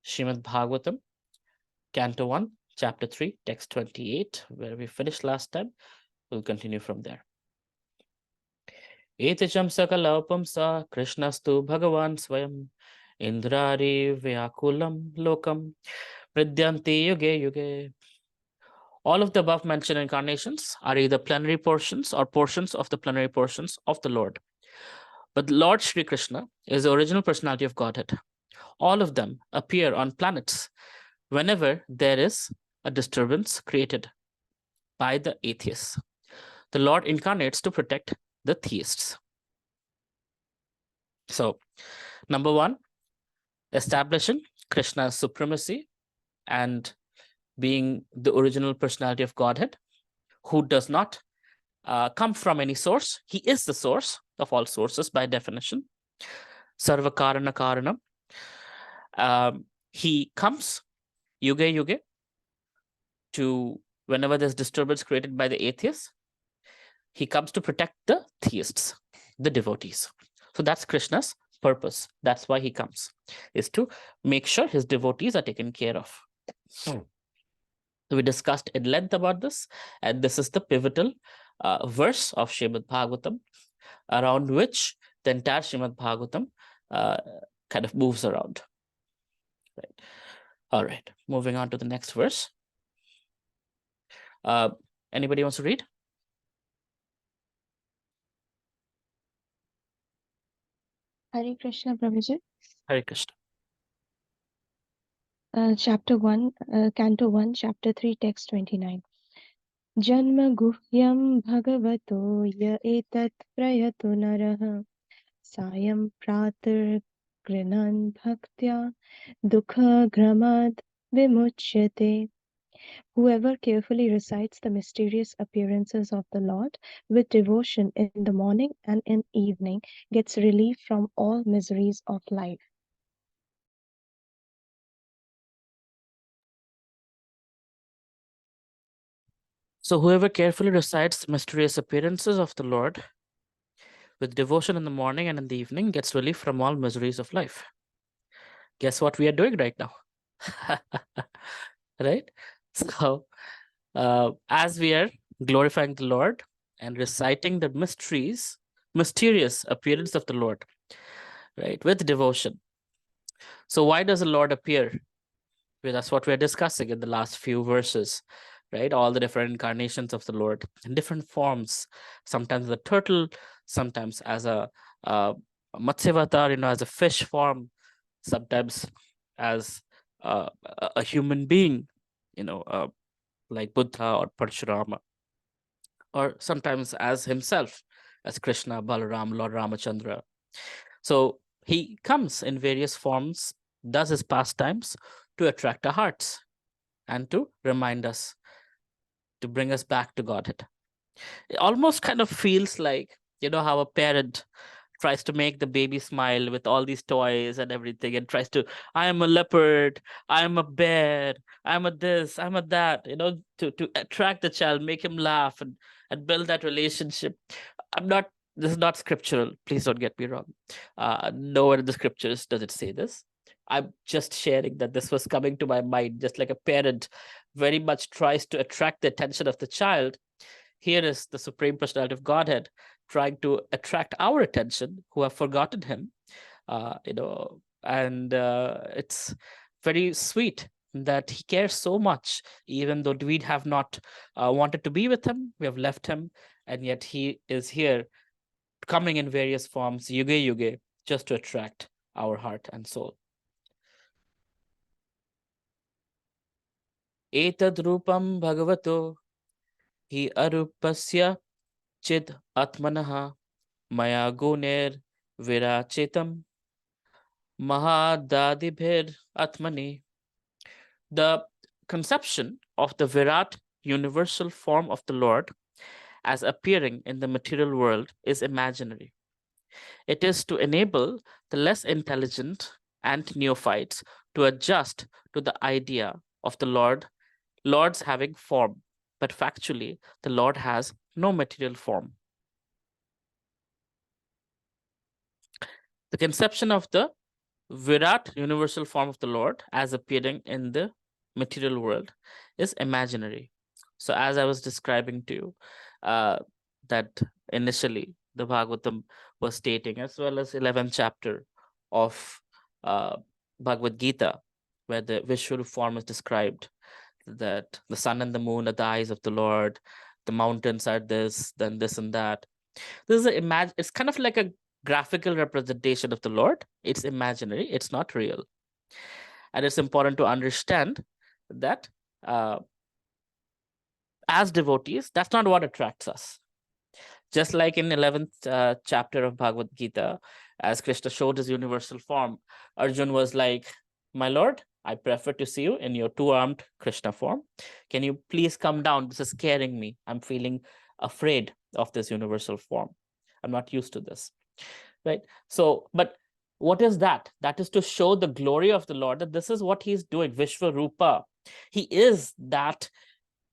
Srimad Bhagavatam, Canto 1, Chapter 3, Text 28, where we finished last time. We'll continue from there. Etacham sakalapam sa Krishnastu Bhagavan Swayam Indrari Vyakulam Lokam Pridyanti Yuge Yuge. All of the above mentioned incarnations are either plenary portions or portions of the plenary portions of the Lord. But Lord Sri Krishna is the original personality of Godhead. All of them appear on planets whenever there is a disturbance created by the atheists. The Lord incarnates to protect the theists. So, number one, establishing Krishna's supremacy and being the original personality of Godhead, who does not come from any source. He is the source of all sources by definition. Sarva Karana Karanam. He comes yuge yuge to whenever there's disturbance created by the atheists, he comes to protect the theists, the devotees. So that's Krishna's purpose. That's why he comes, is to make sure his devotees are taken care of. So we discussed in length about this, and this is the pivotal verse of Srimad Bhagavatam, around which the entire Srimad Bhagavatam kind of moves around. Right. All right, moving on to the next verse. Anybody wants to read? Hare Krishna, Prabhuji. Hare Krishna. Chapter 1, Canto 1, Chapter 3, Text 29. Janma guhyam bhagavato ya etat prayato naraha sayam pratar grinan bhaktya dukha gramad vimuchyate. Whoever carefully recites the mysterious appearances of the Lord with devotion in the morning and in evening gets relief from all miseries of life. So whoever carefully recites the mysterious appearances of the Lord with devotion in the morning and in the evening gets relief from all miseries of life. Guess what we are doing right now? Right? So as we are glorifying the Lord and reciting the mysterious appearance of the Lord, right, with devotion. So why does the Lord appear? Well, that's what we're discussing in the last few verses, right? All the different incarnations of the Lord in different forms, sometimes as a turtle, sometimes as a Matsyavatara, as a fish form, sometimes as a human being, like Buddha or Parshurama, or sometimes as himself, as Krishna, Balaram, Lord Ramachandra. So he comes in various forms, does his pastimes to attract our hearts and to remind us, to bring us back to Godhead. It almost kind of feels like, how a parent tries to make the baby smile with all these toys and everything and tries to, I am a leopard, I am a bear, I'm a this, I'm a that, to attract the child, make him laugh and build that relationship. This is not scriptural. Please don't get me wrong. Nowhere in the scriptures does it say this. I'm just sharing that this was coming to my mind, just like a parent very much tries to attract the attention of the child. Here is the Supreme Personality of Godhead trying to attract our attention, who have forgotten him, and it's very sweet that he cares so much, even though we have not wanted to be with him, we have left him, and yet he is here, coming in various forms, yuge yuge, just to attract our heart and soul. Etad rupam bhagavato hi arupasya chid atmanaha maya guner virachetam mahadadibhir atmani. The conception of the Virat universal form of the Lord as appearing in the material world is imaginary. It is to enable the less intelligent and neophytes to adjust to the idea of the Lord's having form, but factually, the Lord has no material form. The conception of the Virat, universal form of the Lord, as appearing in the material world, is imaginary. So, as I was describing to you, that initially the Bhagavatam was stating, as well as 11th chapter of Bhagavad Gita, where the visual form is described, that the sun and the moon are the eyes of the Lord, the mountains are this, then this and that. This is it's kind of like a graphical representation of the Lord. It's imaginary, it's not real. And it's important to understand that as devotees, that's not what attracts us. Just like in 11th chapter of Bhagavad Gita, as Krishna showed his universal form, Arjun was like, my lord, I prefer to see you in your two-armed Krishna form. Can you please come down? This is scaring me. I'm feeling afraid of this universal form. I'm not used to this. Right? So, but what is that? That is to show the glory of the Lord, that this is what he's doing, Vishwarupa. He is that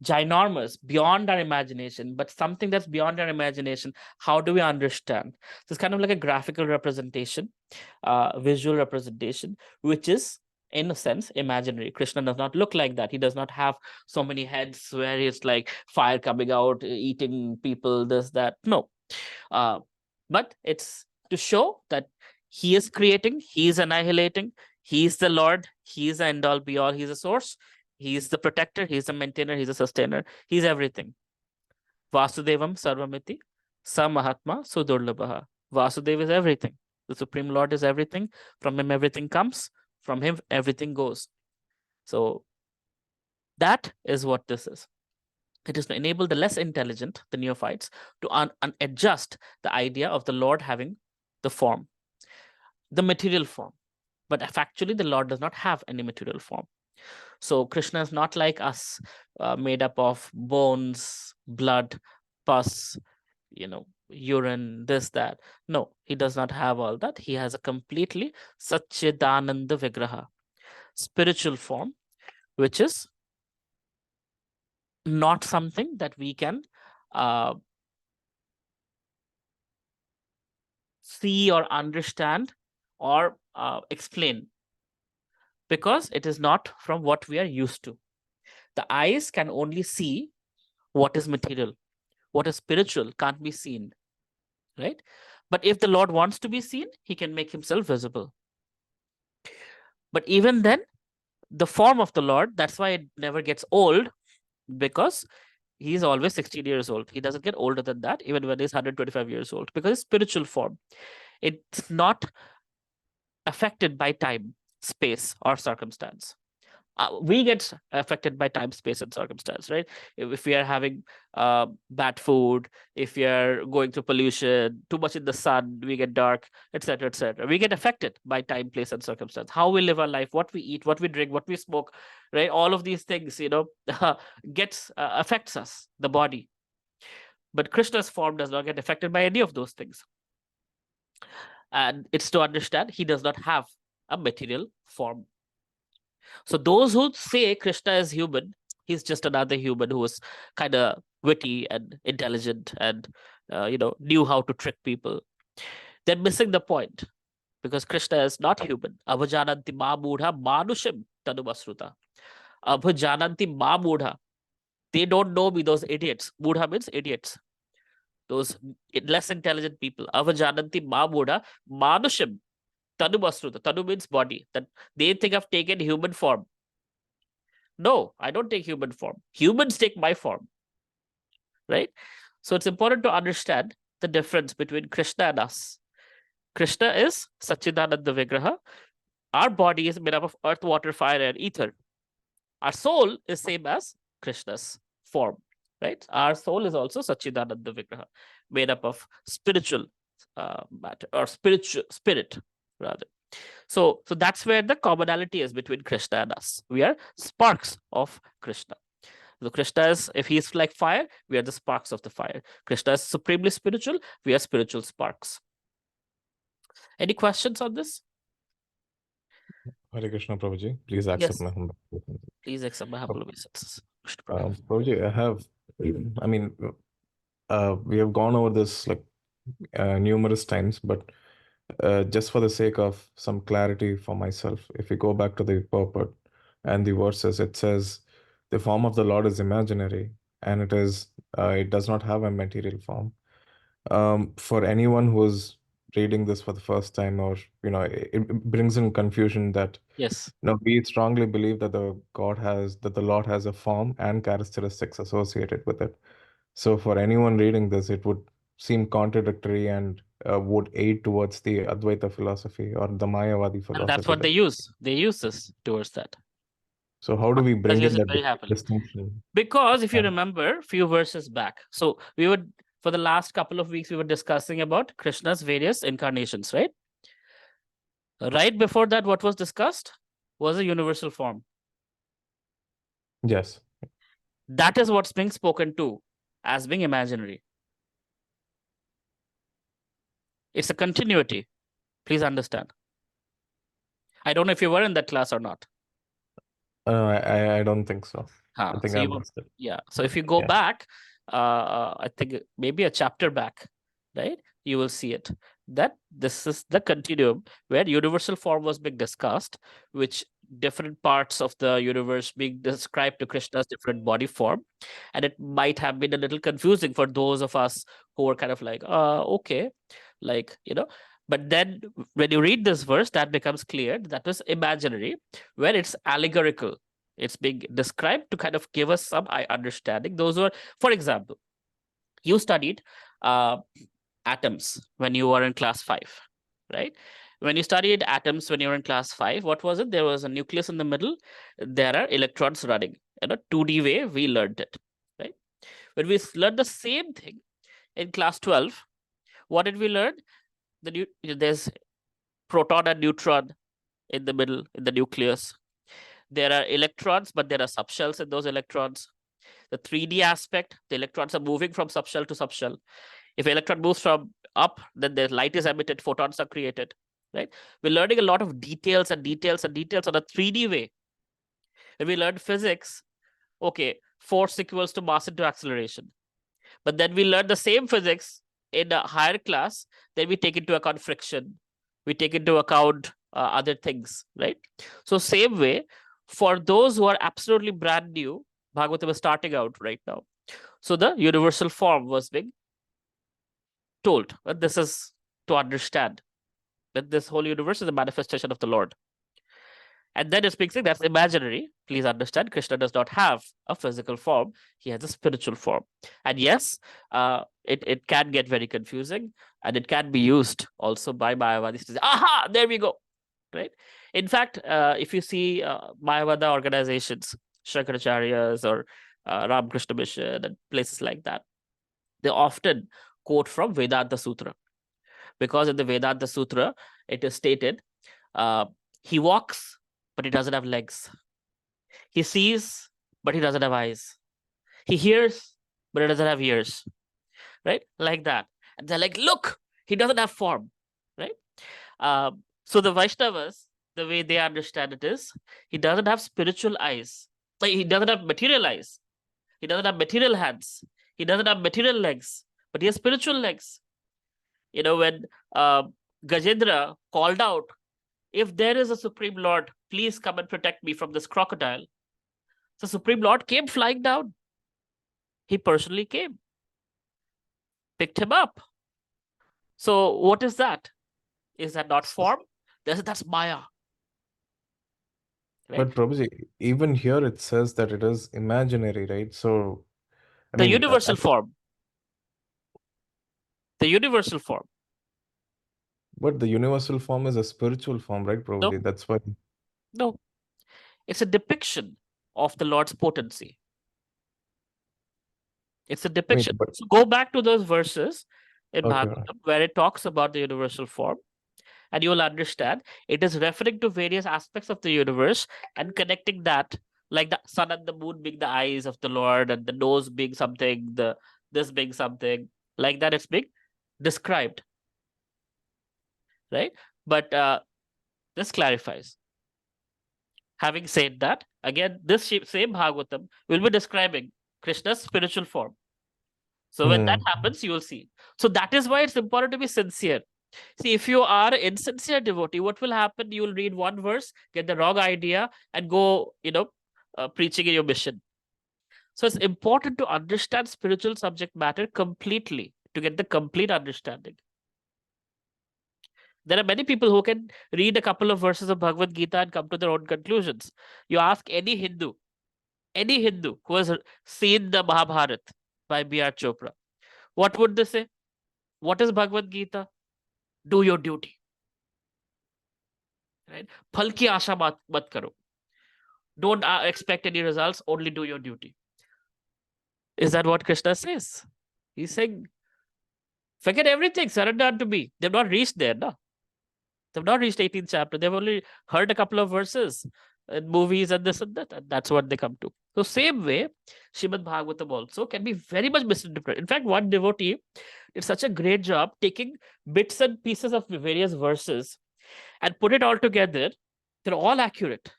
ginormous, beyond our imagination, but something that's beyond our imagination. How do we understand? So it's kind of like a graphical representation, visual representation, which is in a sense imaginary. Krishna does not look like that. He does not have so many heads where it's like fire coming out, eating people, this, that. No. But it's to show that he is creating, he is annihilating, he is the Lord, he is the end all be all, he's a source, he is the protector, he's the maintainer, he's a sustainer, he's everything. Vasudevam Sarvamiti, Sa Mahatma Sudurlabha. Vasudeva is everything. The Supreme Lord is everything. From him everything comes, from him everything goes. So that is what this is. It is to enable the less intelligent, the neophytes, to adjust the idea of the Lord having the form, the material form. But factually, the Lord does not have any material form. So Krishna is not like us, made up of bones, blood, pus, urine, this, that. No, he does not have all that. He has a completely Satchidananda Vigraha, spiritual form, which is not something that we can see or understand or explain, because it is not from what we are used to. The eyes can only see what is material. What is spiritual can't be seen, right? But if the Lord wants to be seen, he can make himself visible. But even then, the form of the Lord, that's why it never gets old, because he's always 16 years old. He doesn't get older than that, even when he's 125 years old, because his spiritual form, it's not affected by time, space, or circumstance. We get affected by time, space, and circumstance, right? If we are having bad food, if we are going through pollution, too much in the sun, we get dark, etc., etc. We get affected by time, place, and circumstance. How we live our life, what we eat, what we drink, what we smoke, right? All of these things, gets affects us, the body. But Krishna's form does not get affected by any of those things. And it's to understand he does not have a material form. So those who say Krishna is human, he's just another human who was kind of witty and intelligent and knew how to trick people. They're missing the point, because Krishna is not human. Abhajananti ma mudha manushim tanubasruta. Abhajananti ma mudha. They don't know me, those idiots. Mudha means idiots. Those less intelligent people. Abhajananti ma mudha manushim tanubasruta. Tanu means body. That they think I've taken human form. No, I don't take human form. Humans take my form, right? So it's important to understand the difference between Krishna and us. Krishna is Satchidananda Vigraha. Our body is made up of earth, water, fire, and ether. Our soul is same as Krishna's form, right? Our soul is also Satchidananda Vigraha, made up of spiritual matter, or spiritual spirit, rather. So that's where the commonality is between Krishna and us. We are sparks of Krishna. So Krishna is, if he's like fire, we are the sparks of the fire. Krishna is supremely spiritual, we are spiritual sparks. Any questions on this? Hare Krishna, Prabhuji. Please accept my humble. Please accept my humble obeisances. Prabhuji, I mean, we have gone over this like numerous times, but just for the sake of some clarity for myself, if we go back to the purport and the verses, it says, "The form of the Lord is imaginary, and it does not have a material form." For anyone who's reading this for the first time, or it brings in confusion that Yes. we strongly believe that the Lord has a form and characteristics associated with it. So for anyone reading this, it would seem contradictory and would aid towards the Advaita philosophy or the Mayavadi And that's philosophy. what they use. They use this towards that. So how do we Does bring use in it that very happily. distinction? Because if you And remember, few verses back, so for the last couple of weeks, we were discussing about Krishna's various incarnations, right? Right before that, what was discussed was a universal form. yes, That is what's being spoken to as being imaginary. It's a continuity. Please understand. I don't know if you were in that class or not. I don't think so. I think So I you were, missed it. yeah. So if you go Yeah. back, I think maybe a chapter back, right? You will see it. That this is the continuum where universal form was being discussed, which different parts of the universe being described to Krishna's different body form. And it might have been a little confusing for those of us who were kind of like, okay, like, but then when you read this verse, that becomes clear that was imaginary, where it's allegorical. It's being described to kind of give us some understanding. Those were, for example, you studied atoms when you were in class 5, right? When you studied atoms when you were in class 5, what was it? There was a nucleus in the middle. There are electrons running. In a 2D way, we learned it, right? When we learned the same thing in class 12, what did we learn? There's proton and neutron in the middle, in the nucleus. There are electrons, but there are subshells in those electrons. The 3D aspect, the electrons are moving from subshell to subshell. If electron moves from up, then the light is emitted, photons are created, right? We're learning a lot of details and details and details on a 3D way. When we learned physics, okay, force equals to mass into acceleration. But then we learn the same physics in a higher class, then we take into account friction, we take into account other things, right? So same way, for those who are absolutely brand new, Bhagavatam is starting out right now. So the universal form was being told that this is to understand that this whole universe is a manifestation of the Lord. And then it's being said that's imaginary. Please understand, Krishna does not have a physical form. He has a spiritual form. And yes, it can get very confusing, and it can be used also by Mayavadis to say, aha, there we go, right? In fact, if you see Mayavada organizations, Shankaracharyas or Ramakrishna Mission and places like that, they often quote from Vedanta Sutra. Because in the Vedanta Sutra, it is stated, he walks, but he doesn't have legs. He sees, but he doesn't have eyes. He hears, but he doesn't have ears, right? Like that. And they're like, look, he doesn't have form, right? So the Vaishnavas, the way they understand it is, he doesn't have spiritual eyes. Like, he doesn't have material eyes. He doesn't have material hands. He doesn't have material legs, but he has spiritual legs. When Gajendra called out, if there is a Supreme Lord, please come and protect me from this crocodile. The Supreme Lord came flying down. He personally came, picked him up. So what is that? Is that not form? That's Maya. Right? But Prabhuji, even here it says that it is imaginary, right? So, I The mean, universal form. The universal form. but the universal form is a spiritual form, right, No, Prabhuji? That's why. no. It's a depiction of the Lord's potency. It's a I mean, depiction. but So go back to those verses in okay, Bhagavatam where it talks about the universal form, and you will understand it is referring to various aspects of the universe and connecting that, like the sun and the moon being the eyes of the Lord, and the nose being something, this being something, like that it's being described, right? But this clarifies. Having said that, again, this same Bhagavatam will be describing Krishna's spiritual form. So when that Hmm. happens, you will see. So that is why it's important to be sincere. See, if you are an insincere devotee, what will happen? You will read one verse, get the wrong idea, and go, preaching in your mission. So it's important to understand spiritual subject matter completely to get the complete understanding. There are many people who can read a couple of verses of Bhagavad Gita and come to their own conclusions. You ask any Hindu who has seen the Mahabharata by B.R. Chopra, what would they say? What is Bhagavad Gita? Do your duty. Right? Phal ki asha mat karo. Don't expect any results, only do your duty. Is that what Krishna says? He's saying, forget everything, surrender unto me. They've not reached there, no? They've not reached 18th chapter. They've only heard a couple of verses in movies and this and that. And that's what they come to. So same way, Srimad Bhagavatam also can be very much misinterpreted. In fact, one devotee did such a great job taking bits and pieces of various verses and put it all together. They're all accurate.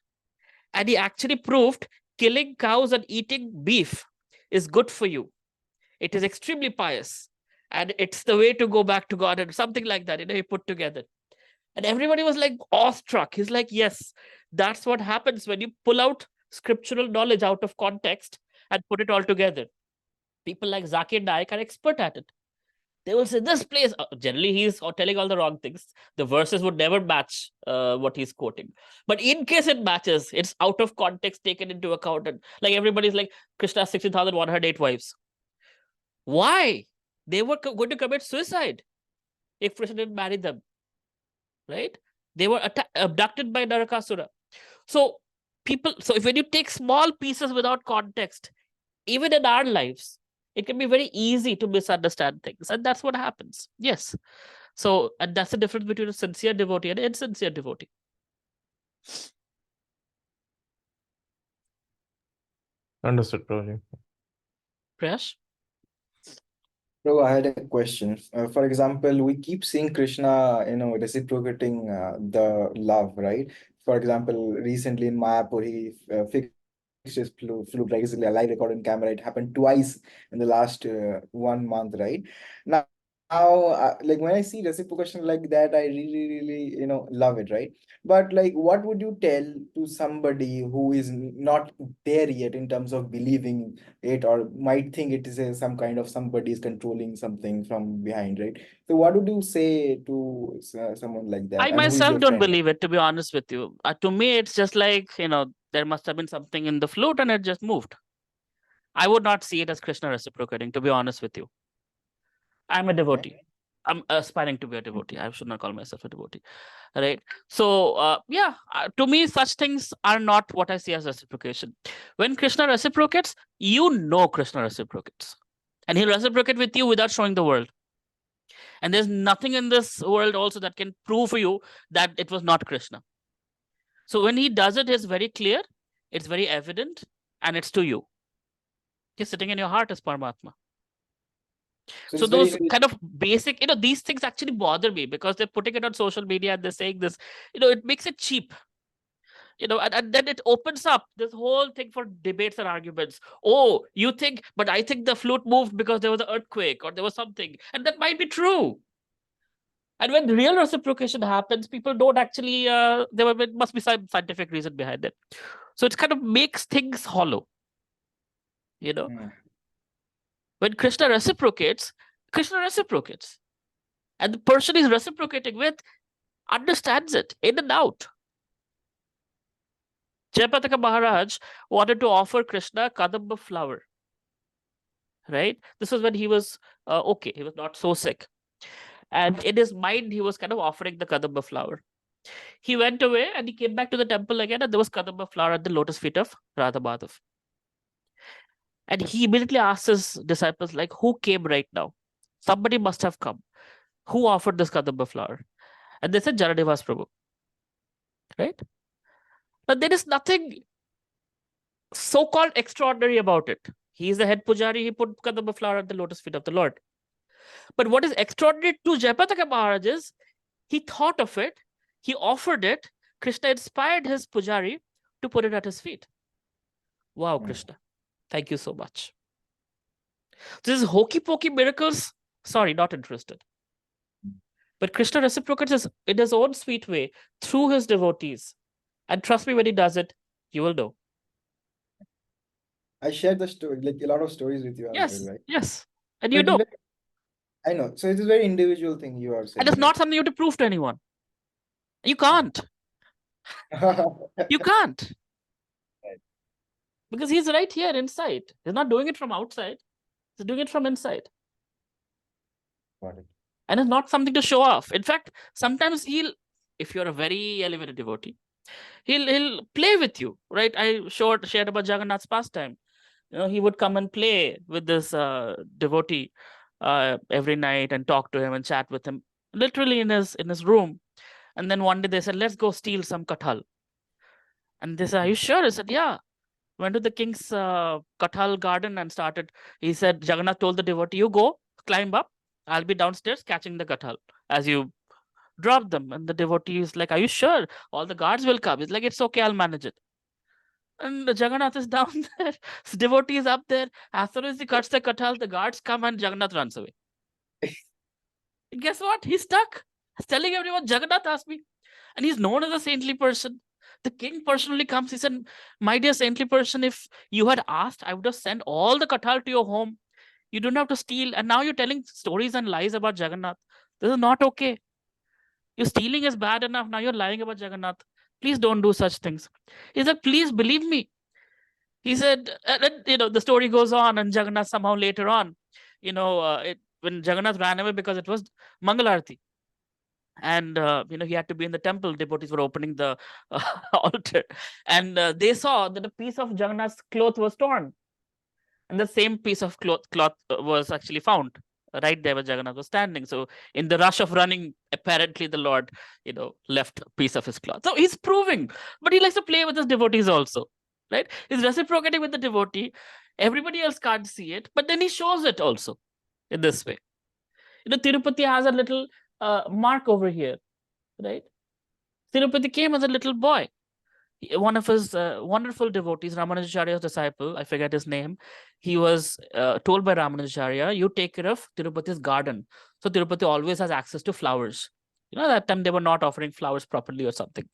And he actually proved killing cows and eating beef is good for you. It is extremely pious. And it's the way to go back to God and something like that, he put together. And everybody was like awestruck. He's like, yes, that's what happens when you pull out scriptural knowledge out of context and put it all together. People like Zakir Naik are expert at it. They will say this place, generally he's telling all the wrong things. The verses would never match what he's quoting. But in case it matches, it's out of context taken into account. And like everybody's like, Krishna 16,108 wives. Why? They were going to commit suicide if Krishna didn't marry them. Right? They were abducted by Narakasura. So if when you take small pieces without context, even in our lives, it can be very easy to misunderstand things. And that's what happens. Yes. So, and that's the difference between a sincere devotee and an insincere devotee. Understood, Prabhu. Prayash? So I had a question. For example, we keep seeing Krishna, reciprocating the love, right? For example, recently in Mayapur, he fixed his flute, like it's a live record on camera. It happened twice in the last 1 month, right? Now, like when I see reciprocation like that, I really, really, love it, right? But like, what would you tell to somebody who is not there yet in terms of believing it, or might think it is some kind of somebody is controlling something from behind, right? So what would you say to someone like that, I and who is myself your don't friend? believe it, to be honest with you. To me, it's just like, there must have been something in the flute and it just moved. I would not see it as Krishna reciprocating, to be honest with you. I'm a devotee. I'm aspiring to be a devotee. I should not call myself a devotee. Right. So, to me, such things are not what I see as reciprocation. When Krishna reciprocates, Krishna reciprocates. And he'll reciprocate with you without showing the world. And there's nothing in this world also that can prove for you that it was not Krishna. So when he does it, it's very clear, it's very evident, and it's to you. He's sitting in your heart as Paramatma. So those kind of basic, these things actually bother me because they're putting it on social media and they're saying this, it makes it cheap. And then it opens up this whole thing for debates and arguments. Oh, you think, but I think the flute moved because there was an earthquake or there was something. And that might be true. And when real reciprocation happens, people don't actually, there must be some scientific reason behind it. So it kind of makes things hollow. When Krishna reciprocates. And the person he's reciprocating with understands it in and out. Jayapataka Maharaj wanted to offer Krishna kadamba flower. Right? This was when he was okay. He was not so sick. And in his mind, he was kind of offering the kadamba flower. He went away and he came back to the temple again, and there was kadamba flower at the lotus feet of Radha Madhav. And he immediately asked his disciples, like, who came right now? Somebody must have come. Who offered this kadamba flower? And they said, Jaradevas Prabhu. Right? But there is nothing so-called extraordinary about it. He is the head pujari. He put kadamba flower at the lotus feet of the Lord. But what is extraordinary to Jayapataka Maharaj is he thought of it, he offered it. Krishna inspired his pujari to put it at his feet. Wow, Krishna. Thank you so much. This is hokey-pokey miracles. Sorry, not interested. But Krishna reciprocates in his own sweet way through his devotees. And trust me, when he does it, you will know. I shared the story, like a lot of stories with you as well, Yes, right? yes. And So you it is know. very, I know. So it is very individual thing you are And saying, it's right? not something you have to prove to anyone. You can't. You can't. Right. Because he's right here inside. He's not doing it from outside. He's doing it from inside. Got it. And it's not something to show off. In fact, sometimes if you're a very elevated devotee, he'll play with you, right? I shared about Jagannath's pastime. He would come and play with this devotee every night and talk to him and chat with him, literally in his room. And then one day they said, let's go steal some kathal. And they said, are you sure? I said, yeah. Went to the king's kathal garden and started. He said, Jagannath told the devotee, you go, climb up. I'll be downstairs catching the kathal as you drop them. And the devotee is like, are you sure? All the guards will come. He's like, it's okay, I'll manage it. And Jagannath is down there. His devotee is up there. As soon as he cuts the kathal, the guards come and Jagannath runs away. And guess what? He's stuck. He's telling everyone, Jagannath asked me. And he's known as a saintly person. The king personally comes. He said, my dear saintly person, if you had asked, I would have sent all the kathal to your home. You don't have to steal. And now you're telling stories and lies about Jagannath. This is not okay. Your stealing is bad enough. Now you're lying about Jagannath. Please don't do such things. He said, please believe me. He said, the story goes on, and Jagannath somehow later on, when Jagannath ran away because it was Mangalarti. And he had to be in the temple. Devotees were opening the altar, and they saw that a piece of Jagannath's cloth was torn, and the same piece of cloth was actually found right there where Jagannath was standing. So in the rush of running, apparently the Lord, left a piece of his cloth. So he's proving, but he likes to play with his devotees also, right? He's reciprocating with the devotee. Everybody else can't see it, but then he shows it also in this way. Tirupati has a little mark over here, right? Tirupati came as a little boy. One of his wonderful devotees, Ramanujacharya's disciple, I forget his name, he was told by Ramanujacharya, you take care of Tirupati's garden. So Tirupati always has access to flowers. That time they were not offering flowers properly or something.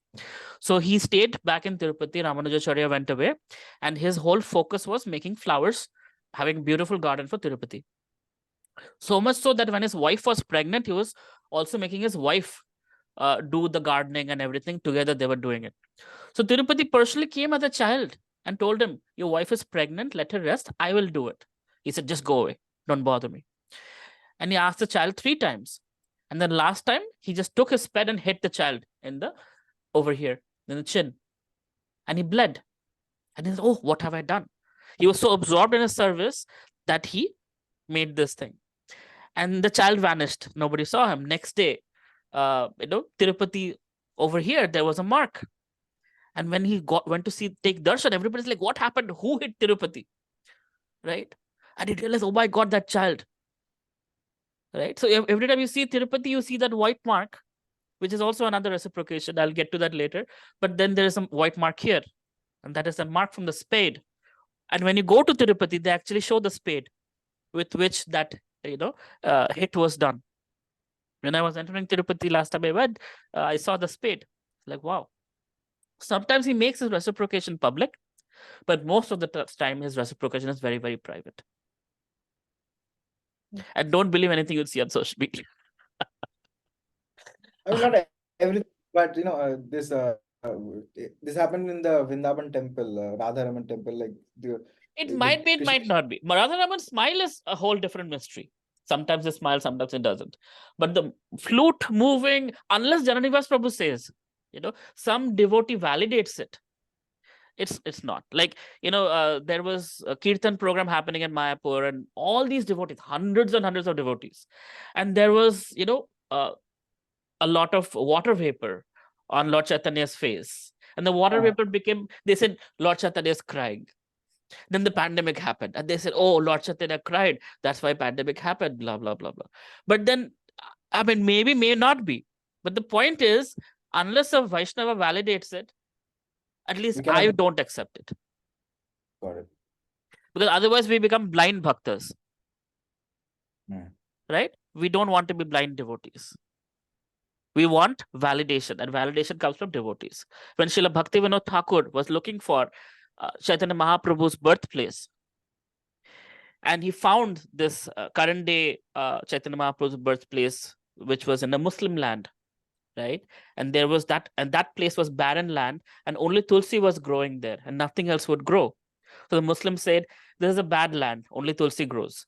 So he stayed back in Tirupati. Ramanujacharya went away, and his whole focus was making flowers, having beautiful garden for Tirupati. So much so that when his wife was pregnant, he was also making his wife do the gardening and everything. Together they were doing it. So Tirupati personally came as a child and told him, your wife is pregnant, let her rest, I will do it. He said, just go away, don't bother me. And he asked the child 3 times. And then last time, he just took his pad and hit the child over here, in the chin. And he bled. And he said, oh, what have I done? He was so absorbed in his service that he made this thing. And the child vanished. Nobody saw him. Next day, Tirupati over here, there was a mark. And when he went to take darshan, everybody's like, what happened? Who hit Tirupati? Right? And he realized, oh my God, that child. Right? So every time you see Tirupati, you see that white mark, which is also another reciprocation. I'll get to that later. But then there is some white mark here. And that is a mark from the spade. And when you go to Tirupati, they actually show the spade with which that, hit was done. When I was entering Tirupati last time I went, I saw the spade. Like, wow. Sometimes he makes his reciprocation public, but most of the time his reciprocation is very, very private. And don't believe anything you see on social media. I mean, not everything, but this happened in the Vrindavan temple, Radharaman temple, like It with might be, it Krishna. might not be. Radharaman's smile is a whole different mystery. Sometimes it smiles, sometimes it doesn't. But the flute moving, unless Jananivas Prabhu says, some devotee validates it. It's not like there was a kirtan program happening in Mayapur, and all these devotees, hundreds and hundreds of devotees, and there was a lot of water vapor on Lord Chaitanya's face, and the water vapor became. They said Lord Chaitanya is crying. Then the pandemic happened, and they said, "Oh, Lord Chaitanya cried. That's why pandemic happened." Blah blah blah blah. But then, I mean, maybe may not be. But the point is, unless a Vaishnava validates it, at least We I cannot. don't accept it. Got it. Because otherwise we become blind bhaktas. Hmm. Right? We don't want to be blind devotees. We want validation, and validation comes from devotees. When Srila Bhaktivinoda Thakur was looking for Chaitanya Mahaprabhu's birthplace, and he found this current day Chaitanya Mahaprabhu's birthplace, which was in a Muslim land, right? And there was that, and that place was barren land, and only Tulsi was growing there, and nothing else would grow. So the Muslims said, "This is a bad land, only Tulsi grows."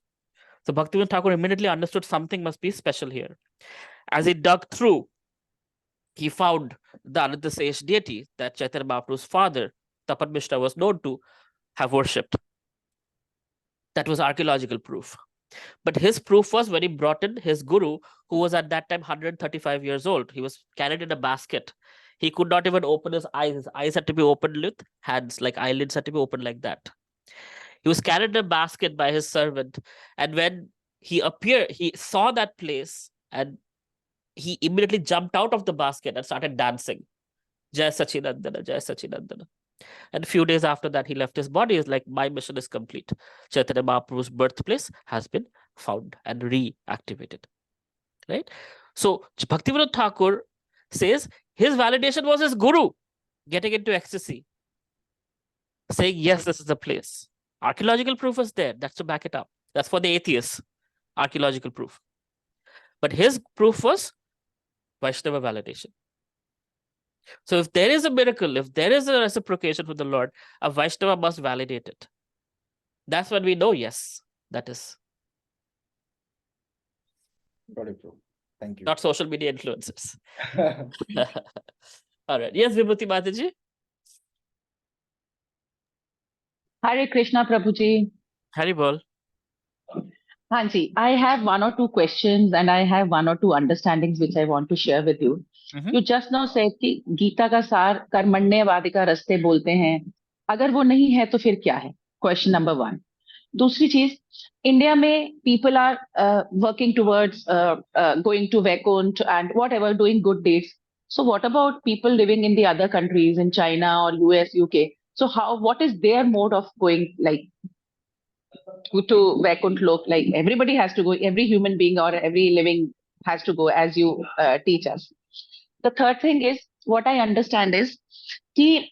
So Bhaktivinoda Thakur immediately understood something must be special here. As he dug through, he found the Ananta Sesh deity that Chaitanya Mahaprabhu's father, Tapat Mishra, was known to have worshipped. That was archaeological proof. But his proof was when he brought in his guru, who was at that time 135 years old. He was carried in a basket. He could not even open his eyes. His eyes had to be opened with hands, like eyelids had to be opened like that. He was carried in a basket by his servant. And when he appeared, he saw that place, and he immediately jumped out of the basket and started dancing. Jai Sachinandana, Jai Sachinandana. And a few days after that, he left his body. He's like, my mission is complete. Chaitanya Mahaprabhu's birthplace has been found and reactivated. Right? So Bhaktivinoda Thakur says his validation was his guru getting into ecstasy, saying, yes, this is the place. Archaeological proof is there. That's to back it up. That's for the atheists, archaeological proof. But his proof was Vaishnava validation. So if there is a miracle, if there is a reciprocation with the Lord, a Vaishnava must validate it. That's when we know, yes, that is. Got it, bro. Thank you. Not social media influencers. All right. Yes, Vibhuti Mataji. Hare Krishna Prabhuji. Hari bol. Hanji, I have one or two questions and I have one or two understandings which I want to share with you. You just now said कि गीता का सार कर्मण्यवादी का रास्ते बोलते हैं, अगर वो नहीं है तो फिर क्या है? Question number 1. दूसरी चीज, इंडिया में people are working towards going to Vaikunt and whatever, doing good deeds. So what about people living in the other countries, in China or US, UK? So what is their mode of going, like to Vaikunt Lok? Like everybody has to go, every human being or every living has to go, as you teach us. The third thing is, what I understand is कि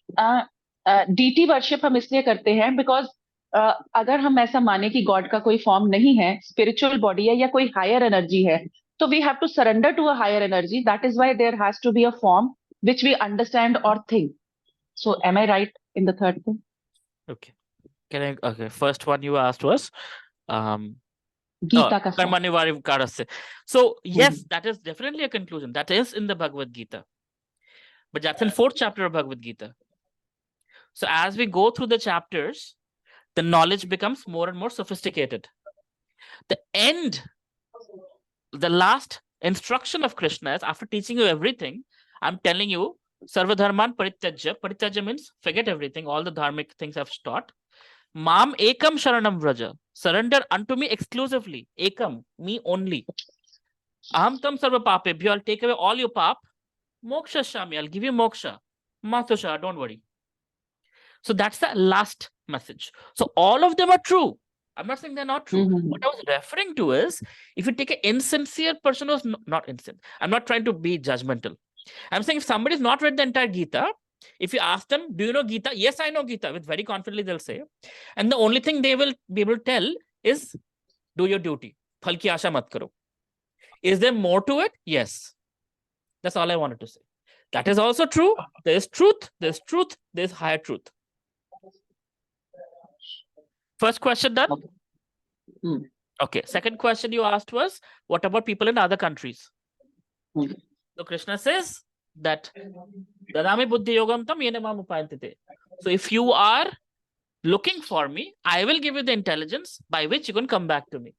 DT worship हम इसलिए करते हैं because अगर हम ऐसा माने कि गॉड का कोई फॉर्म नहीं है, स्पिरिचुअल बॉडी है या कोई हायर एनर्जी है, तो we have to surrender to a higher energy. That is why there has to be a form which we understand or think. So am I right in the third thing? Okay. Okay. First one you asked was Gita ka form. Karmanivari Karasya. So yes, that is definitely a conclusion. That is in the Bhagavad Gita. But that's in 4th chapter of Bhagavad Gita. So as we go through the chapters, the knowledge becomes more and more sophisticated. The end, the last instruction of Krishna is, after teaching you everything, I'm telling you, Sarva Dharman Parityajya. Parityajya means forget everything, all the dharmic things I've taught. Mam ekam sharanam vraja. Surrender unto me exclusively. Ekam, me only. Aham tam sarva papebhyo. I'll take away all your pap. Moksha shami. I'll give you moksha. Matusha, don't worry. So that's the last message. So all of them are true. I'm not saying they're not true. What I was referring to is, if you take an insincere person who's not insincere, I'm not trying to be judgmental. I'm saying if somebody's not read the entire Gita, if you ask them, do you know Gita? Yes, I know Gita. With very confidently, they'll say. And the only thing they will be able to tell is, do your duty. Phal ki asha mat karo. Is there more to it? Yes. That's all I wanted to say. That is also true. There's truth. There's truth. There's higher truth. First question done? Okay. Second question you asked was, what about people in other countries? So Krishna says that Dadami buddhi yogam tam yene mam upayantite. So if you are looking for me, I will give you the intelligence by which you can come back to me.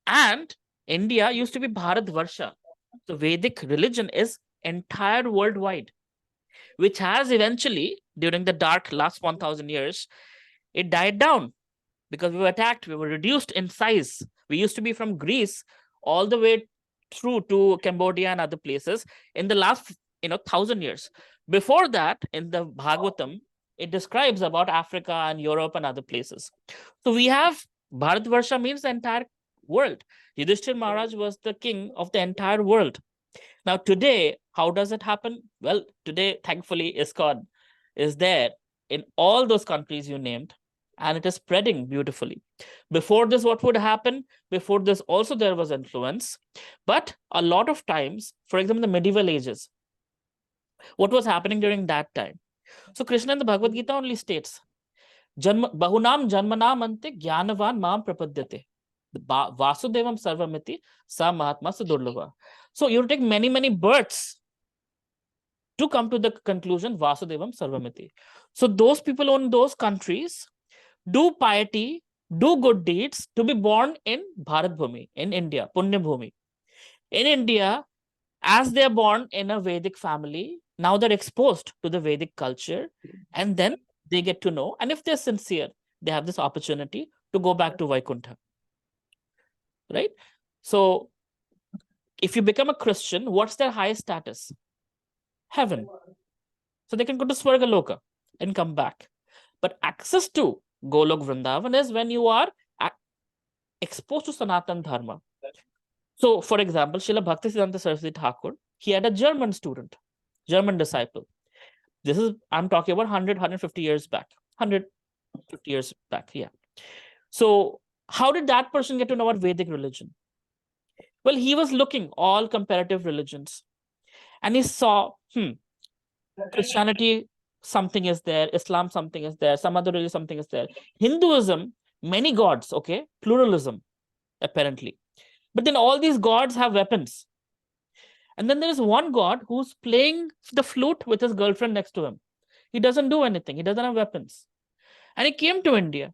And India used to be Bharat Varsha. So Vedic religion is entire worldwide, which has eventually, during the dark last 1,000 years, it died down because we were attacked. We were reduced in size. We used to be from Greece all the way through to Cambodia and other places in the last 1,000 years. Before that, in the Bhagavatam, it describes about Africa and Europe and other places. So we have Bharatvarsha means the entire world. Yudhishthir Maharaj was the king of the entire world. Now, today, how does it happen? Well, today, thankfully, ISKCON is there in all those countries you named, and it is spreading beautifully. Before this, what would happen? Before this, also there was influence. But a lot of times, for example, the medieval ages, what was happening during that time? So Krishna in the Bhagavad Gita only states, Bahunam Janmanam Ante Jnanavan Mam Prapadyate. Vasudevam Sarvamiti Sa Mahatma Sudurlava. So you take many, many births to come to the conclusion Vasudevam Sarvamiti. So those people in those countries do piety, do good deeds to be born in Bharat Bhumi, in India, Punya Bhumi. In India, as they're born in a Vedic family, now they're exposed to the Vedic culture, and then they get to know. And if they're sincere, they have this opportunity to go back to Vaikuntha. Right? So if you become a Christian, what's their highest status? Heaven. So they can go to Swarga Loka and come back. But access to Golok Vrindavan is when you are exposed to Sanatan Dharma. So, for example, Srila Bhaktisiddhanta Saraswati Thakur, he had a German student, German disciple. This is, I'm talking about 100, 150 years back. 150 years back, yeah. So, how did that person get to know about Vedic religion? Well, he was looking all comparative religions, and he saw, Christianity, something is there, Islam, something is there, some other religion, something is there. Hinduism, many gods, okay, pluralism, apparently. But then all these gods have weapons. And then there is one god who's playing the flute with his girlfriend next to him. He doesn't do anything. He doesn't have weapons. And he came to India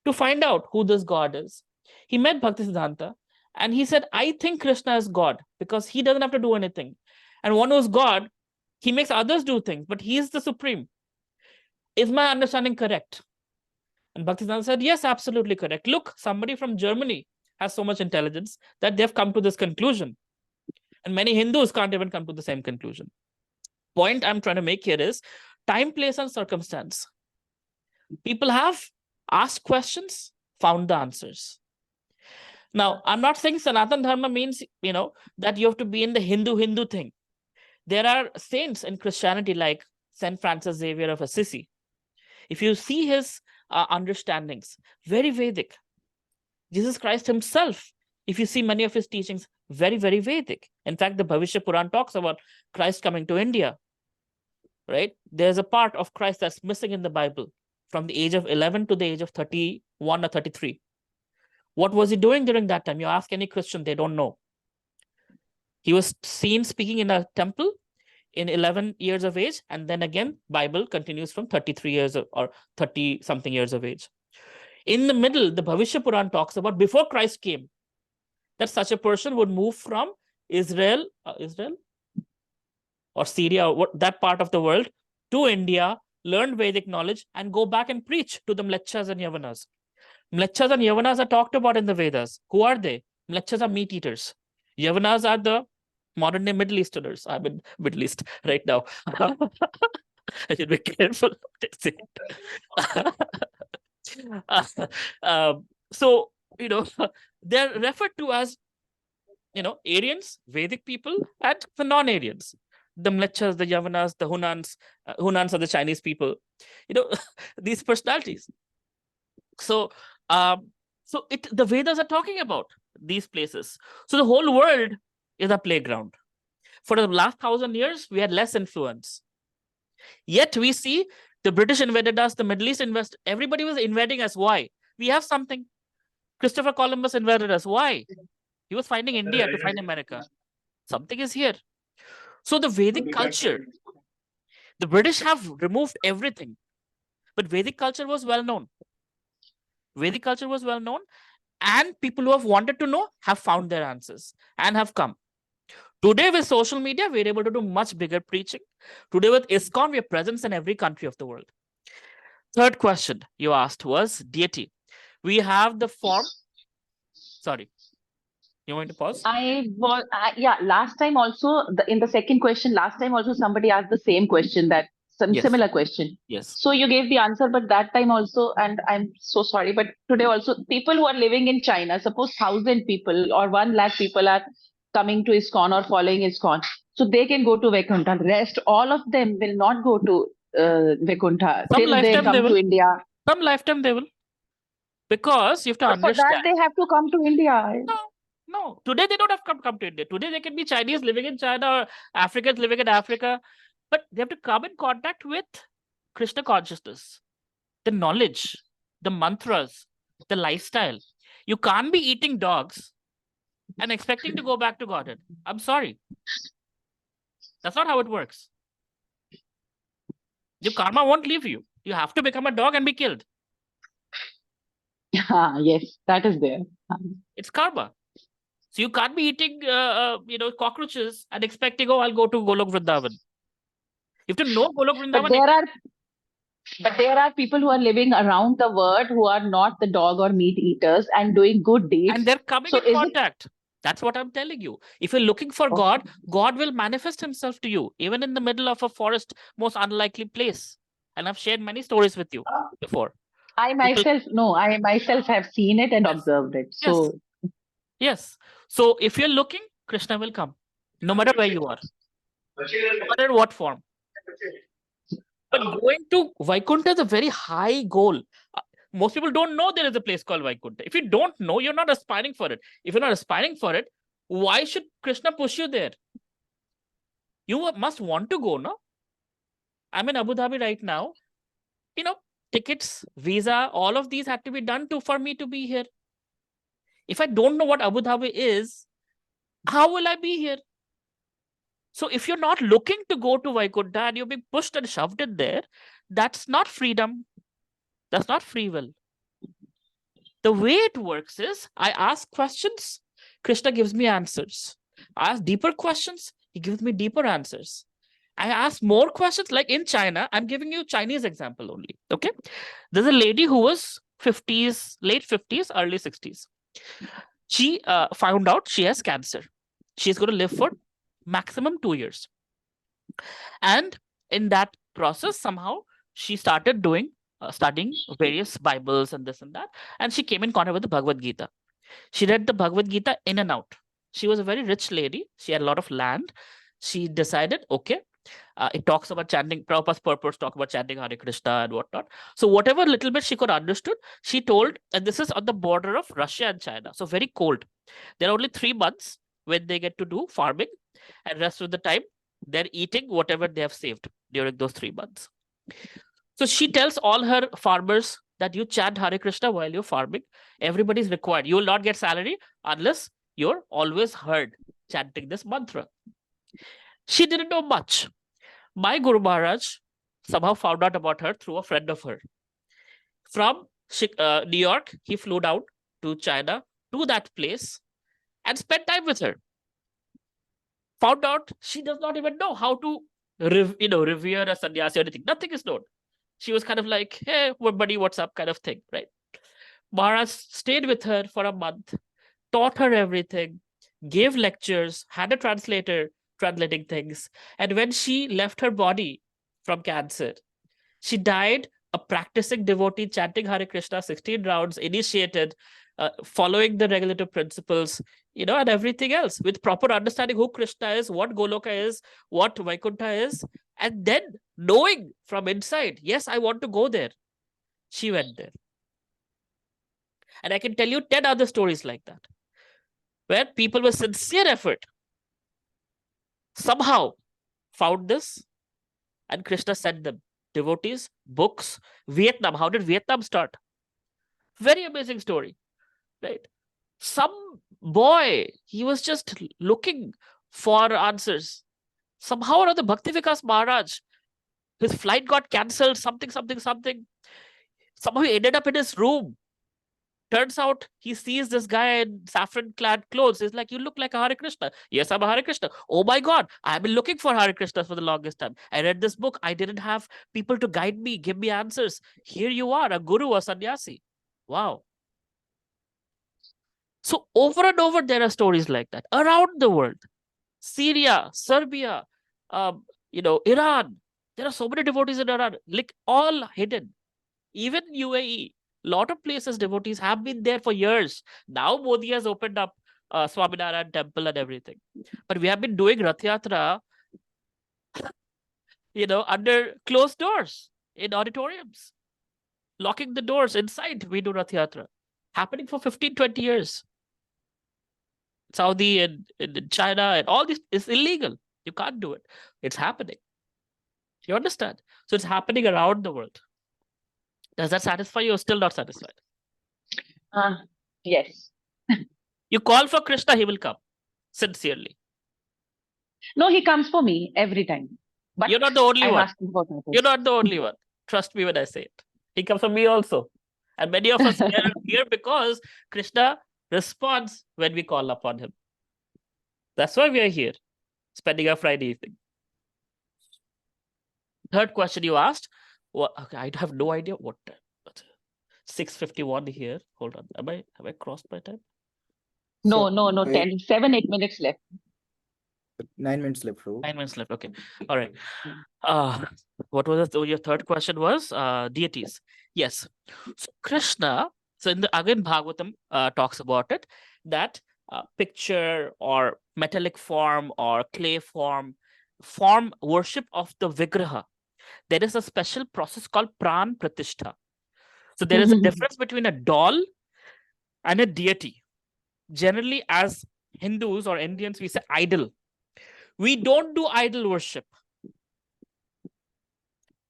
to find out who this god is. He met Bhaktisiddhanta and he said, I think Krishna is God because he doesn't have to do anything. And one who's God, he makes others do things, but he is the supreme. Is my understanding correct? And Bhaktisiddhanta said, yes, absolutely correct. Look, somebody from Germany has so much intelligence that they've come to this conclusion. And many Hindus can't even come to the same conclusion. Point I'm trying to make here is time, place, and circumstance. People have asked questions, found the answers. Now, I'm not saying Sanatan Dharma means, that you have to be in the Hindu thing. There are saints in Christianity like Saint Francis Xavier of Assisi. If you see his understandings, very Vedic. Jesus Christ himself, if you see many of his teachings, very, very Vedic. In fact, the Bhavishya Puran talks about Christ coming to India, right? There's a part of Christ that's missing in the Bible from the age of 11 to the age of 31 or 33. What was he doing during that time? You ask any Christian, they don't know. He was seen speaking in a temple in 11 years of age, and then again, Bible continues from 33 years or 30 something years of age. In the middle, the Bhavishya Puran talks about before Christ came, that such a person would move from Israel or Syria, or that part of the world, to India, learn Vedic knowledge, and go back and preach to the Mlecchas and Yavanas. Mlecchas and Yavanas are talked about in the Vedas. Who are they? Mlecchas are meat eaters. Yavanas are the modern day Middle Easterners. I'm in Middle East right now. I should be careful what I say. So, they're referred to as, Aryans, Vedic people, and the non-Aryans. The Mlecchas, the Yavanas, the Hunans. Hunans are the Chinese people. These personalities. So, the Vedas are talking about these places. So the whole world is a playground. For the last 1,000 years, we had less influence. Yet we see the British invaded us, the Middle East invaded. Everybody was invading us. Why? We have something. Christopher Columbus invaded us. Why? He was finding India to find America. Something is here. So the Vedic culture, the British have removed everything, but Vedic culture was well known. Vedic culture was well known, and people who have wanted to know have found their answers and have come. Today with social media, we're able to do much bigger preaching. Today with ISKCON, we have presence in every country of the world. Third question you asked was deity. We have the form. Sorry. You want to pause? Last time also, in the second question, last time also somebody asked the same question, Yes. similar question. Yes. So you gave the answer, but that time also, and I'm so sorry, but today also, people who are living in China, suppose 1,000 people or 1 lakh people are coming to ISKCON or following ISKCON. So they can go to Vaikuntha. Rest, all of them will not go to Vaikuntha Some till they lifetime they come to will. India. Some lifetime they will. Because you have to But for that, understand. they have to come to India. No. Today they don't have to come to India. Today they can be Chinese living in China or Africans living in Africa. But they have to come in contact with Krishna consciousness, the knowledge, the mantras, the lifestyle. You can't be eating dogs and expecting to go back to Godhead. I'm sorry. That's not how it works. Your karma won't leave you. You have to become a dog and be killed. Yes, that is there. It's karma. So you can't be eating, cockroaches and expecting, oh, I'll go to Golok Vrindavan. You have to know Golok But Vrindavan. there are people who are living around the world who are not the dog or meat eaters and doing good deeds. And they're coming So in is it contact. That's what I'm telling you. If you're looking for God, God will manifest himself to you, even in the middle of a forest, most unlikely place. And I've shared many stories with you before. I myself have seen it and observed it. So Yes. So if you're looking, Krishna will come, no matter where you are, no matter in what form. But going to Vaikuntha is a very high goal. Most people don't know there is a place called Vaikuntha. If you don't know, you're not aspiring for it. If you're not aspiring for it, why should Krishna push you there? You must want to go, no? I'm in Abu Dhabi right now. Tickets, visa, all of these had to be done for me to be here. If I don't know what Abu Dhabi is, how will I be here? So if you're not looking to go to Vaikuntha and you're being pushed and shoved in there, that's not freedom. That's not free will. The way it works is I ask questions, Krishna gives me answers. I ask deeper questions, he gives me deeper answers. I ask more questions, like in China, I'm giving you Chinese example only. Okay. There's a lady who was 50s, late 50s, early 60s. She found out she has cancer. She's going to live for maximum 2 years. And in that process, somehow she started studying various Bibles and this and that. And she came in contact with the Bhagavad Gita. She read the Bhagavad Gita in and out. She was a very rich lady. She had a lot of land. She decided, okay, it talks about chanting, Prabhupada's purpose talk about chanting Hare Krishna and whatnot. So whatever little bit she could understood, she told, and this is on the border of Russia and China. So very cold. There are only 3 months when they get to do farming, and rest of the time they're eating whatever they have saved during those 3 months. So she tells all her farmers that you chant Hare Krishna while you're farming. Everybody's required. You will not get salary unless you're always heard chanting this mantra. She didn't know much. My Guru Maharaj somehow found out about her through a friend of her. From New York, he flew down to China, to that place, and spent time with her. Found out she does not even know how to revere a sannyasi or anything. Nothing is known. She was kind of like, hey, buddy, what's up kind of thing, right? Maharaj stayed with her for a month, taught her everything, gave lectures, had a translator translating things. And when she left her body from cancer, she died a practicing devotee, chanting Hare Krishna 16 rounds, initiated, following the regulative principles, and everything else with proper understanding who Krishna is, what Goloka is, what Vaikuntha is, and then knowing from inside, yes, I want to go there. She went there. And I can tell you 10 other stories like that, where people with sincere effort somehow found this, and Krishna sent them devotees, books. Vietnam, how did Vietnam start? Very amazing story, right? Some boy, he was just looking for answers. Somehow or other, Bhakti Vikas Maharaj, his flight got cancelled, something. Somehow he ended up in his room. Turns out he sees this guy in saffron-clad clothes. He's like, you look like a Hare Krishna. Yes, I'm a Hare Krishna. Oh my God, I've been looking for Hare Krishna for the longest time. I read this book. I didn't have people to guide me, give me answers. Here you are, a guru, a sannyasi. Wow. So over and over, there are stories like that around the world. Syria, Serbia, Iran. There are so many devotees in Iran, like all hidden. Even UAE, lot of places devotees have been there for years. Now Modi has opened up Swaminarayan temple and everything. But we have been doing Rath Yatra, under closed doors in auditoriums, locking the doors inside. We do Rath Yatra, happening for 15, 20 years. Saudi and China and all this is illegal. You can't do it. It's happening. You understand? So it's happening around the world. Does that satisfy you or still not satisfied? Yes. You call for Krishna, he will come. Sincerely. No, he comes for me every time. But You're not the only I'm one. asking for others. You're not the only one. Trust me when I say it. He comes for me also. And many of us are here because Krishna responds when we call upon him. That's why we are here, spending our Friday evening. Third question you asked. Well, okay, I have no idea what time. 6:51 here. Hold on. Have I crossed my time? No, So, 10, 7, 8 minutes left. 9 minutes left, Prabhu. 9 minutes left. Okay. All right. What was it? Your third question was deities. Yes. So Krishna, so again Bhagavatam talks about it, that picture or metallic form or clay form worship of the Vigraha. There is a special process called Pran Pratishtha. So there is a difference between a doll and a deity. Generally, as Hindus or Indians, we say idol. We don't do idol worship.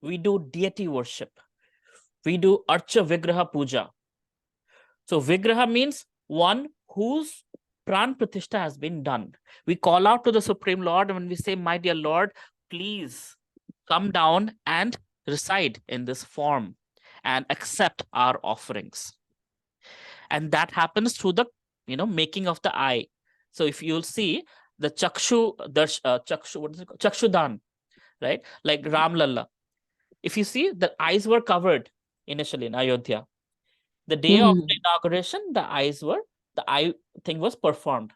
We do deity worship. We do Archa Vigraha Puja. So Vigraha means one whose Pran Pratishtha has been done. We call out to the Supreme Lord when we say, my dear Lord, please come down and reside in this form and accept our offerings. And that happens through the making of the eye. So if you'll see the chakshu, what is it called? Chakshudan, right? Like Ram Lalla. If you see, the eyes were covered initially in Ayodhya. The day of the inauguration, the eye thing was performed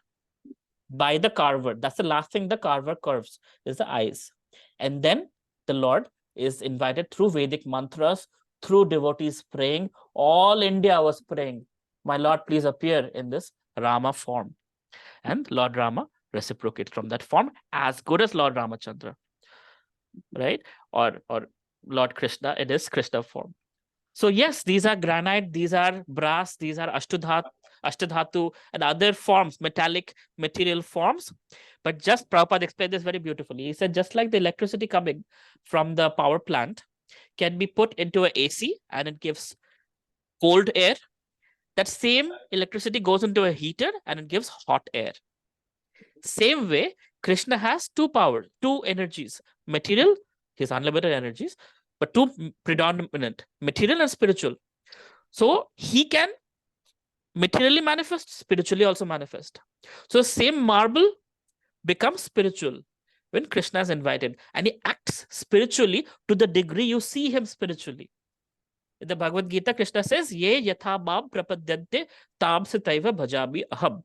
by the carver. That's the last thing the carver carves, is the eyes. And then the Lord is invited through Vedic mantras, through devotees praying. All India was praying, my Lord, please appear in this Rama form. And Lord Rama reciprocates from that form, as good as Lord Ramachandra, right? Or Lord Krishna, it is Krishna form. So yes, these are granite, these are brass, these are ashtadhatu and other forms, metallic material forms. But just Prabhupada explained this very beautifully. He said, just like the electricity coming from the power plant can be put into an AC and it gives cold air, that same electricity goes into a heater and it gives hot air. Same way, Krishna has two energies, material, his unlimited energies, but two predominant, material and spiritual. So he can materially manifest, spiritually also manifest. So same marble becomes spiritual when Krishna is invited, and he acts spiritually to the degree you see him spiritually. In the Bhagavad Gita, Krishna says, Ye yatha mam prapadyante tam sataiva bhajami aham.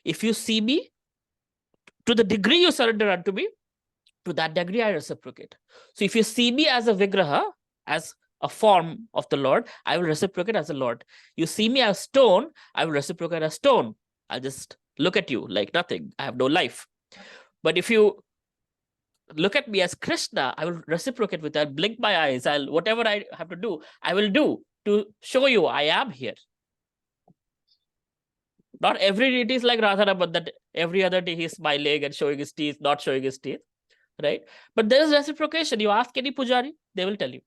If you see me, to the degree you surrender unto me, to that degree I reciprocate. So if you see me as a Vigraha, as a form of the Lord, I will reciprocate as a Lord. You see me as stone, I will reciprocate as stone. I'll just look at you like nothing. I have no life. But if you look at me as Krishna, I will reciprocate with that. Blink my eyes. Whatever I have to do, I will do to show you I am here. Not every deity is like Radharama, that every other day he's smiling and showing his teeth, not showing his teeth, right? But there is reciprocation. You ask any pujari, they will tell you.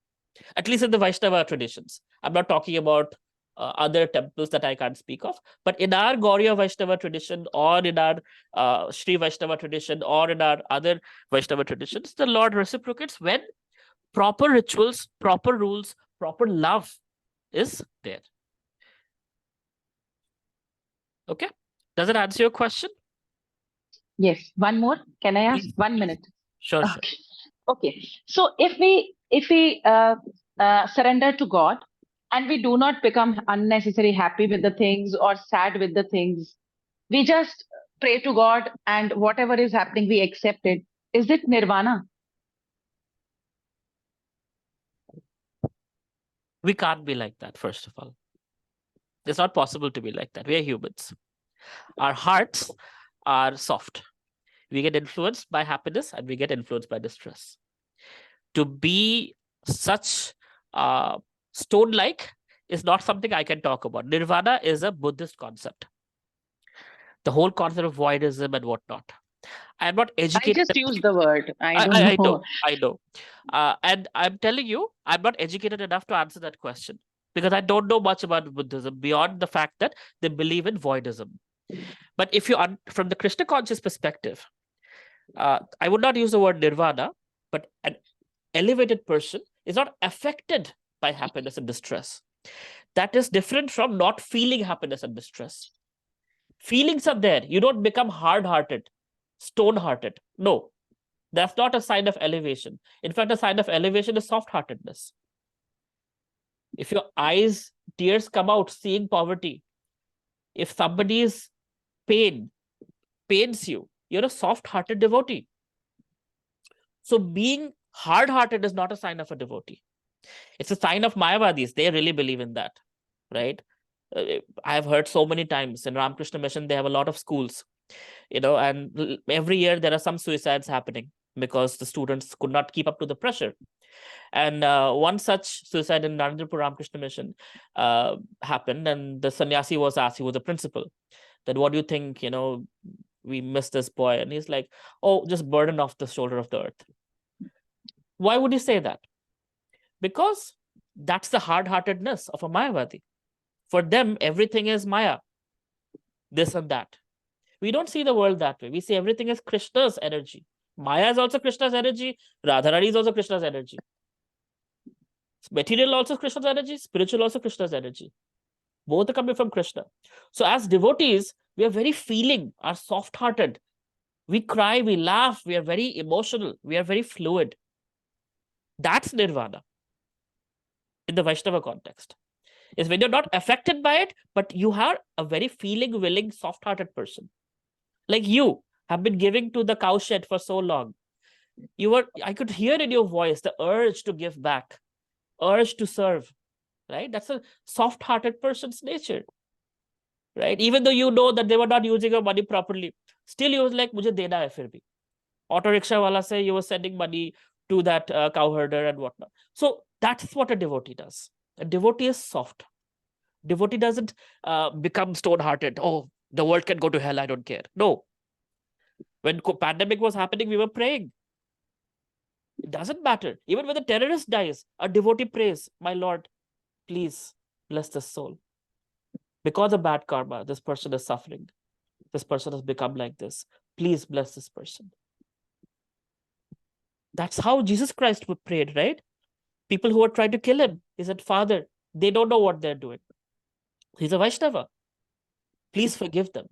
At least in the Vaishnava traditions. I'm not talking about other temples that I can't speak of. But in our Gauriya Vaishnava tradition, or in our Sri Vaishnava tradition, or in our other Vaishnava traditions, the Lord reciprocates when proper rituals, proper rules, proper love is there. Okay? Does it answer your question? Yes. One more. Can I ask? Please. 1 minute. Sure. Okay. So if we surrender to God and we do not become unnecessarily happy with the things or sad with the things, we just pray to God and whatever is happening, we accept it. Is it nirvana? We can't be like that, first of all. It's not possible to be like that. We are humans. Our hearts are soft. We get influenced by happiness and we get influenced by distress. To be such stone-like is not something I can talk about. Nirvana is a Buddhist concept. The whole concept of voidism and whatnot. I am not I educated. just use the word. I don't I know. know, I know. And I'm telling you, I'm not educated enough to answer that question because I don't know much about Buddhism beyond the fact that they believe in voidism. But if you from the Krishna conscious perspective, I would not use the word nirvana, but an elevated person is not affected by happiness and distress. That is different from not feeling happiness and distress. Feelings are there. You don't become hard-hearted, stone-hearted. No, that's not a sign of elevation. In fact, a sign of elevation is soft-heartedness. If your eyes, tears come out seeing poverty, if somebody's pain pains you, you're a soft-hearted devotee. So being hard-hearted is not a sign of a devotee. It's a sign of Mayavadis. They really believe in that, right? I've heard so many times in Ramakrishna Mission, they have a lot of schools, and every year there are some suicides happening because the students could not keep up to the pressure. And one such suicide in Narendrapur Ramakrishna Mission happened, and the sannyasi was asked, he was the principal, that what do you think, we miss this boy? And he's like, oh, just burden off the shoulder of the earth. Why would you say that? Because that's the hard-heartedness of a Mayavadi. For them, everything is Maya, this and that. We don't see the world that way. We see everything as Krishna's energy. Maya is also Krishna's energy. Radharani is also Krishna's energy. Material also Krishna's energy. Spiritual also Krishna's energy. Both are coming from Krishna. So as devotees, we are very feeling, are soft-hearted. We cry, we laugh, we are very emotional, we are very fluid. That's nirvana in the Vaishnava context. Is when you're not affected by it, but you are a very feeling, willing, soft-hearted person. Like you have been giving to the cowshed for so long. I could hear in your voice the urge to give back, urge to serve, right? That's a soft-hearted person's nature, right? Even though you know that they were not using your money properly, still you was like, mujhe dena hai fir bhi. Auto rickshaw wala say you were sending money to that cow herder and whatnot. So that's what a devotee does. A devotee is soft. Devotee doesn't become stone-hearted. Oh, the world can go to hell, I don't care. No. When pandemic was happening, we were praying. It doesn't matter. Even when the terrorist dies, a devotee prays, my Lord, please bless this soul. Because of bad karma, this person is suffering. This person has become like this. Please bless this person. That's how Jesus Christ prayed, right? People who were trying to kill him, he said, Father, they don't know what they're doing. He's a Vaishnava. Please forgive them.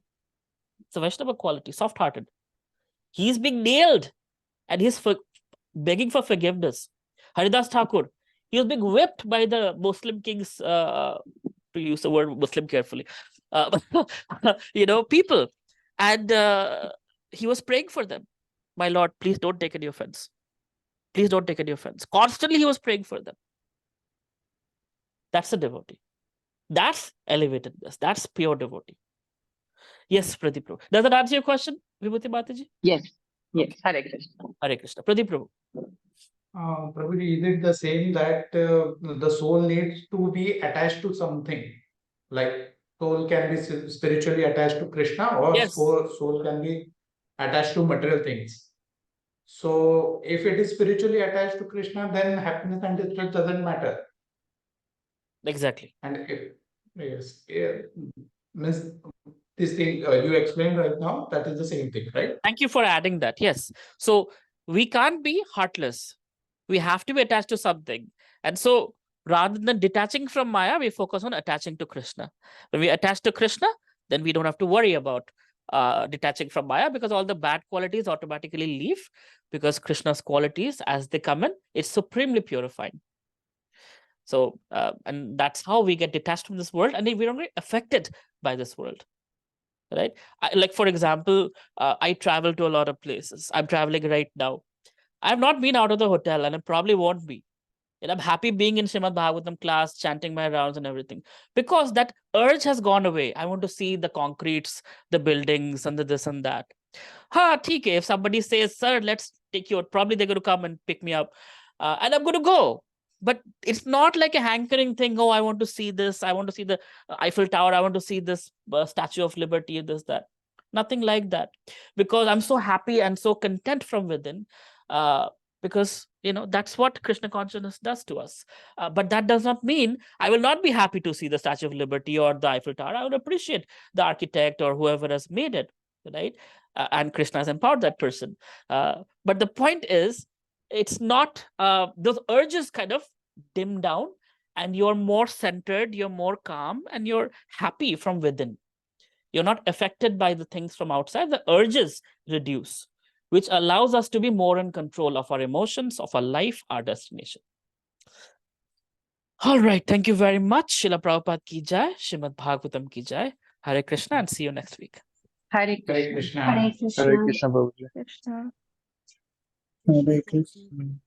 It's a Vaishnava quality, soft-hearted. He's being nailed and he's begging for forgiveness. Haridas Thakur, he was being whipped by the Muslim kings, to use the word Muslim carefully, people. And he was praying for them. My Lord, please don't take any offense. Please don't take any offense. Constantly he was praying for them. That's a devotee. That's elevatedness. That's pure devotee. Yes, Pradeep Prabhu. Does that answer your question, Vibhuti Mataji? Yes. Yes. Okay. Hare Krishna. Hare Krishna. Pradeep Prabhu. Prabhuji, is it the same that the soul needs to be attached to something? Like soul can be spiritually attached to Krishna, or Yes. soul can be attached to material things. So if it is spiritually attached to Krishna, then happiness and distress doesn't matter. Exactly. And if yes, means this thing you explained right now, that is the same thing, right? Thank you for adding that. Yes. So we can't be heartless. We have to be attached to something. And so rather than detaching from Maya, we focus on attaching to Krishna. When we attach to Krishna, then we don't have to worry about detaching from Maya because all the bad qualities automatically leave because Krishna's qualities, as they come in, it's supremely purifying. So, and that's how we get detached from this world and we don't get affected by this world. Right? Like, for example, I travel to a lot of places. I'm traveling right now. I've not been out of the hotel and I probably won't be. And I'm happy being in Srimad Bhagavatam class, chanting my rounds and everything, because that urge has gone away. I want to see the concretes, the buildings, and the this and that. TK, if somebody says, sir, let's take you out, probably they're going to come and pick me up, and I'm going to go. But it's not like a hankering thing. Oh, I want to see this. I want to see the Eiffel Tower. I want to see this Statue of Liberty, this, that. Nothing like that. Because I'm so happy and so content from within. Because, that's what Krishna consciousness does to us. But that does not mean I will not be happy to see the Statue of Liberty or the Eiffel Tower. I would appreciate the architect or whoever has made it, right? And Krishna has empowered that person. But the point is, it's not, those urges kind of dim down, and you're more centered, you're more calm, and you're happy from within. You're not affected by the things from outside. The urges reduce, which allows us to be more in control of our emotions, of our life, our destination. All right. Thank you very much. Srila Prabhupada ki jai, Srimad Bhagavatam ki jai. Hare Krishna, and see you next week. Hare Hare Krishna. Krishna. Krishna. Hare Krishna, Babuji. Krishna. Hare Krishna.